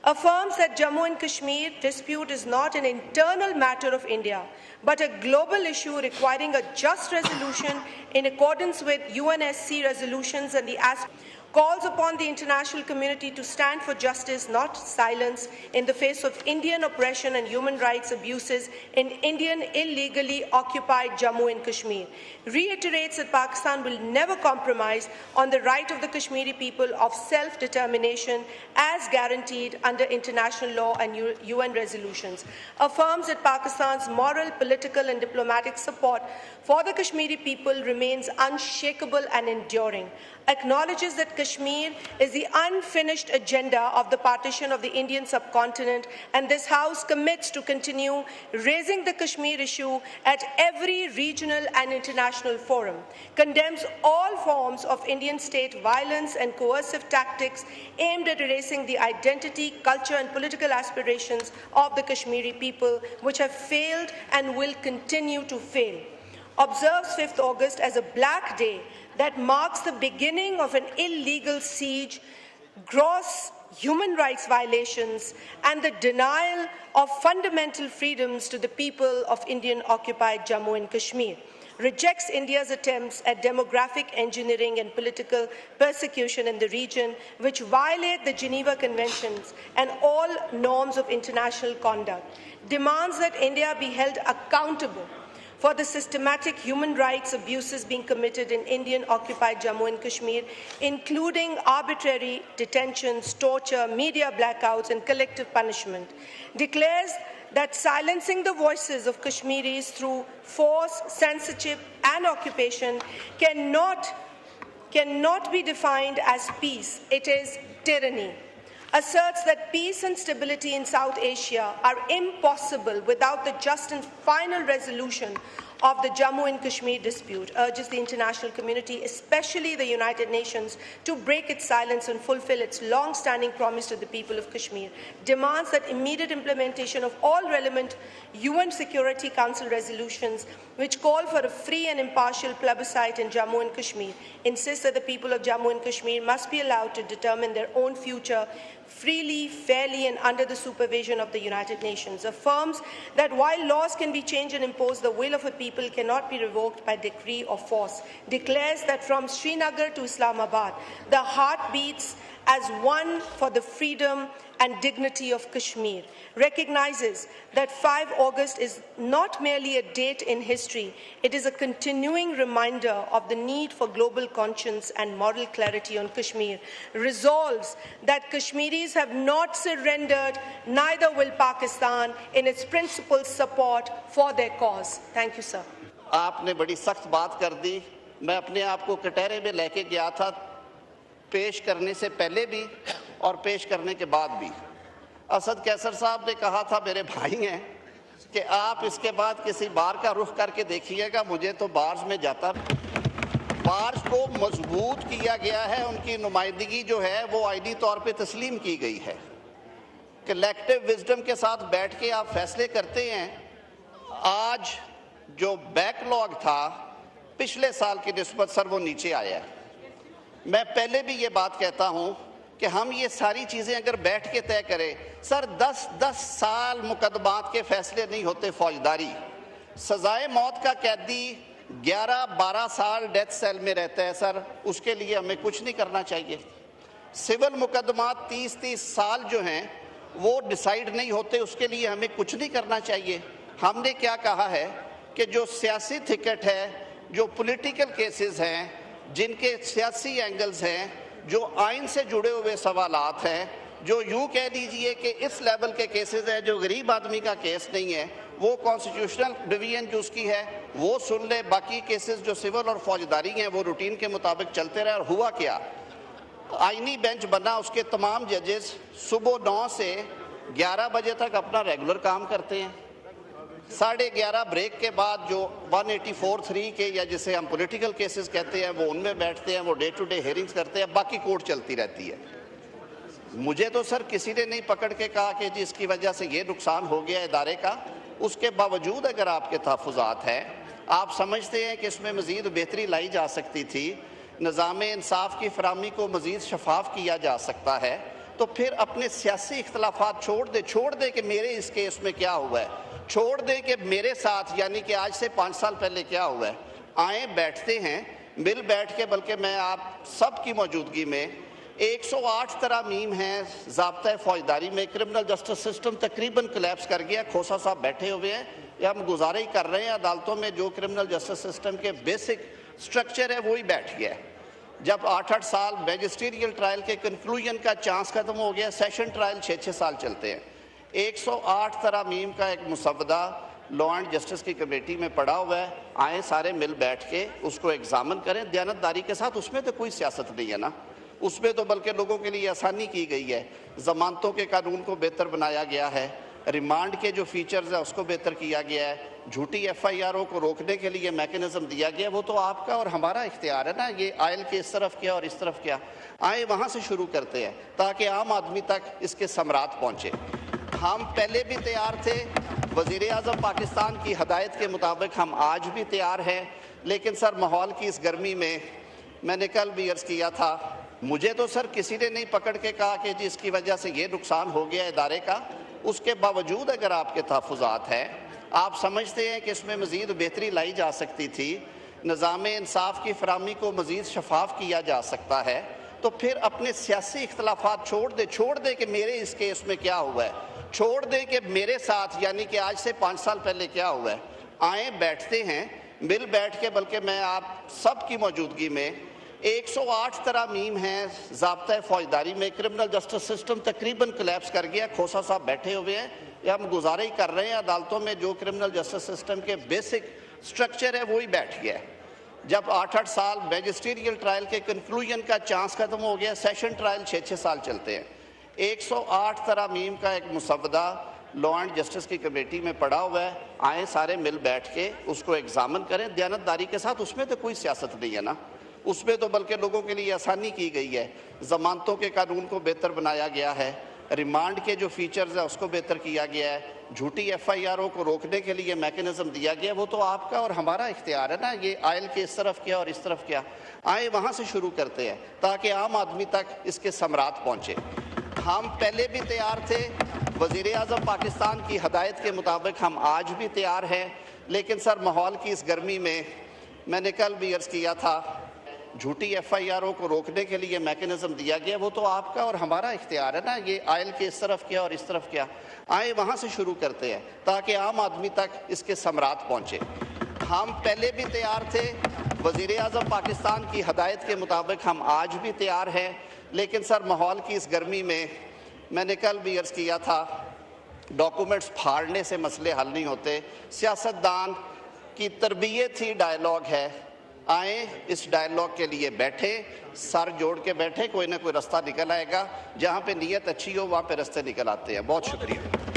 affirms that Jammu and Kashmir dispute is not an internal matter of India, but a global issue requiring a just resolution in accordance with UNSC resolutions, and the calls upon the international community to stand for justice, not silence, in the face of Indian oppression and human rights abuses in Indian illegally occupied Jammu and Kashmir. Reiterates that Pakistan will never compromise on the right of the Kashmiri people of self-determination as guaranteed under international law and UN resolutions. Affirms that Pakistan's moral, political and diplomatic support for the Kashmiri people remains unshakable and enduring. Acknowledges that Kashmir is the unfinished agenda of the partition of the Indian subcontinent, and this House commits to continue raising the Kashmir issue at every regional and international forum. Condemns all forms of Indian state violence and coercive tactics aimed at erasing the identity, culture and political aspirations of the Kashmiri people, which have failed and will continue to fail. Observes 5th August as a black day that marks the beginning of an illegal siege, gross human rights violations, and the denial of fundamental freedoms to the people of Indian-occupied Jammu and Kashmir. Rejects India's attempts at demographic engineering and political persecution in the region, which violate the Geneva Conventions and all norms of international conduct. Demands that India be held accountable for the systematic human rights abuses being committed in Indian-occupied Jammu and Kashmir, including arbitrary detentions, torture, media blackouts, and collective punishment. Declares that silencing the voices of Kashmiris through force, censorship, and occupation cannot be defined as peace. It is tyranny. Asserts that peace and stability in South Asia are impossible without the just and final resolution of the Jammu and Kashmir dispute. Urges the international community, especially the United Nations, to break its silence and fulfill its long-standing promise to the people of Kashmir. Demands that immediate implementation of all relevant UN Security Council resolutions which call for a free and impartial plebiscite in Jammu and Kashmir. Insists that the people of Jammu and Kashmir must be allowed to determine their own future freely, fairly, and under the supervision of the United Nations. Affirms that while laws can be changed and imposed, the will of a people cannot be revoked by decree or force. Declares that from Srinagar to Islamabad, the heart beats as one for the freedom and dignity of Kashmir. Recognizes that 5 August is not merely a date in history, it is a continuing reminder of the need for global conscience and moral clarity on Kashmir. Resolves that Kashmiris have not surrendered, neither will Pakistan, in its principled support for their cause. Thank you, sir. आपने बड़ी सख्त बात कर दी। मैं अपने आप को कटहरे में लेके गया था, पेश करने से पहले भी और पेश करने के बाद भी। असद कैसर साहब ने कहा था, मेरे भाई हैं, कि आप इसके बाद किसी बार का रुख करके देखिएगा। मुझे तो बार्स में जाता, बार्स को मजबूत किया गया है, उनकी नुमाइंदगी जो है वो आईनी तौर पे तस्लीम की गई है। कलेक्टिव विजडम के साथ बैठ के आप फैसले करते हैं। आज जो बैकलॉग था पिछले साल की निस्बत सर वो नीचे आया है। मैं पहले भी ये बात कहता हूं कि हम ये सारी चीज़ें अगर बैठ के तय करें, सर 10-10 साल मुकदमात के फैसले नहीं होते। फौजदारी सजाए मौत का कैदी 11-12 साल डेथ सेल में रहता है सर, उसके लिए हमें कुछ नहीं करना चाहिए। सिविल मुकदमात 30-30 साल जो हैं वो डिसाइड नहीं होते, उसके लिए हमें कुछ नहीं करना चाहिए। हमने क्या कहा है कि जो सियासी टिकट है, जो पॉलिटिकल केसेस हैं, जिनके सियासी एंगल्स हैं, जो आइन से जुड़े हुए सवालात हैं, जो यूँ कह दीजिए कि इस लेवल के केसेस हैं, जो गरीब आदमी का केस नहीं है, वो कॉन्स्टिट्यूशनल डिवीजन जो उसकी है वो सुन ले। बाकी केसेस जो सिविल और फौजदारी हैं वो रूटीन के मुताबिक चलते रहे। और हुआ क्या, आइनी बेंच बना, उसके तमाम जजेस सुबह 9 से 11 बजे तक अपना रेगुलर काम करते हैं। 11:30 ब्रेक के बाद जो 184(3) के या जिसे हम पॉलिटिकल केसेस कहते हैं वो उनमें बैठते हैं, वो डे टू डे हेयरिंग्स करते हैं, बाकी कोर्ट चलती रहती है। मुझे तो सर किसी ने नहीं पकड़ के कहा कि जी इसकी वजह से ये नुकसान हो गया इदारे का। उसके बावजूद अगर आपके तहफ़्फ़ुज़ात हैं, आप समझते हैं कि इसमें मज़ीद बेहतरी लाई जा सकती थी, निज़ाम इंसाफ की फराहमी को मज़ीद शफाफ किया जा सकता है, तो फिर अपने सियासी इख्तलाफात छोड़ दे कि मेरे इस केस में क्या हुआ है, छोड़ दे कि मेरे साथ यानी कि आज से 5 साल पहले क्या हुआ है। आए बैठते हैं, मिल बैठ के, बल्कि मैं आप सब की मौजूदगी में 108 तरामीम हैं ज़ाब्ता फौजदारी में। क्रिमिनल जस्टिस सिस्टम तकरीबन कोलैप्स कर गया। खोसा साहब बैठे हुए हैं, ये हम गुजारा ही कर रहे हैं, अदालतों में जो क्रिमिनल जस्टिस सिस्टम के बेसिक स्ट्रक्चर है वही बैठ गया है। जब 8-8 साल मैजिस्ट्रियल ट्रायल के कंक्लूजन का चांस खत्म हो गया, सेशन ट्रायल 6-6 साल चलते हैं। 108 तरामीम का एक मुसवदा लॉ एंड जस्टिस की कमेटी में पड़ा हुआ है। आए सारे मिल बैठ के उसको एग्जामिन करें दयानतदारी के साथ। उसमें तो कोई सियासत नहीं है ना, उसमें तो बल्कि लोगों के लिए आसानी की गई है। ज़मानतों के कानून को बेहतर बनाया गया है, रिमांड के जो फीचर्स हैं उसको बेहतर किया गया है, झूठी FIRओं को रोकने के लिए मैकेनिज्म दिया गया। वो तो आपका और हमारा इख्तियार है ना, ये आयल के इस तरफ क्या और इस तरफ क्या। आए वहाँ से शुरू करते हैं ताकि आम आदमी तक इसके समरात पहुँचे। हम पहले भी तैयार थे, वज़ीर आज़म पाकिस्तान की हदायत के मुताबिक हम आज भी तैयार हैं। लेकिन सर माहौल की इस गर्मी में, मैंने कल भी अर्ज़ किया था, मुझे तो सर किसी ने नहीं पकड़ के कहा कि जिसकी वजह से ये नुकसान हो गया इदारे का। उसके बावजूद अगर आपके तहफ़्फ़ुज़ात हैं, आप समझते हैं कि इसमें मज़ीद बेहतरी लाई जा सकती थी, निज़ाम इंसाफ की फराहमी को मज़ीद शफाफ किया जा सकता है, तो फिर अपने सियासी इख्तलाफात छोड़ दे कि मेरे इस केस में क्या हुआ है, छोड़ दे कि मेरे साथ यानी कि आज से 5 साल पहले क्या हुआ है। आए बैठते हैं, मिल बैठ के, बल्कि मैं आप सब की मौजूदगी में 108 तरामीम हैं ज़ाब्ता फौजदारी में। क्रिमिनल जस्टिस सिस्टम तकरीबन कोलैप्स कर गया। खोसा साहब बैठे हुए हैं, ये हम गुजारा ही कर रहे हैं, अदालतों में जो क्रिमिनल जस्टिस सिस्टम के बेसिक स्ट्रक्चर है वही बैठ गया है। जब 8-8 साल मैजिस्ट्रियल ट्रायल के कंक्लूजन का चांस खत्म हो गया, सेशन ट्रायल 6-6 साल चलते हैं। 108 तरामीम का एक मुसवदा लॉ एंड जस्टिस की कमेटी में पड़ा हुआ है। आए सारे मिल बैठ के उसको एग्जामिन करें दयानतदारी के साथ। उसमें तो कोई सियासत नहीं है ना, उसमें तो बल्कि लोगों के लिए आसानी की गई है। ज़मानतों के कानून को बेहतर बनाया गया है, रिमांड के जो फीचर्स हैं उसको बेहतर किया गया है, झूठी FIRओं को रोकने के लिए मैकेनिज्म दिया गया। वो तो आपका और हमारा इख्तियार है ना, ये आयल के इस तरफ क्या और इस तरफ क्या। आए वहाँ से शुरू करते हैं ताकि आम आदमी तक इसके समरात पहुँचे। हम पहले भी तैयार थे, वज़ीर आज़म पाकिस्तान की हदायत के मुताबिक हम आज भी तैयार हैं। लेकिन सर माहौल की इस गर्मी में, मैंने कल भी अर्ज़ किया था, झूठी FIRओं को रोकने के लिए मैकेनिज्म दिया गया। वो तो आपका और हमारा इख्तियार है ना, ये आयल के इस तरफ क्या और इस तरफ क्या। आए वहाँ से शुरू करते हैं ताकि आम आदमी तक इसके समरात पहुँचे। हम पहले भी तैयार थे, वज़ीर आज़म पाकिस्तान की हदायत के मुताबिक हम आज भी तैयार हैं। लेकिन सर माहौल की इस गर्मी में, मैंने कल भी अर्ज़ किया था, डॉक्यूमेंट्स फाड़ने से मसले हल नहीं होते। सियासतदान की तरबियत ही डायलॉग है। आए इस डायलॉग के लिए बैठे, सर जोड़ के बैठे, कोई ना कोई रास्ता निकल आएगा। जहाँ पे नीयत अच्छी हो वहाँ पे रास्ते निकल आते हैं। बहुत शुक्रिया।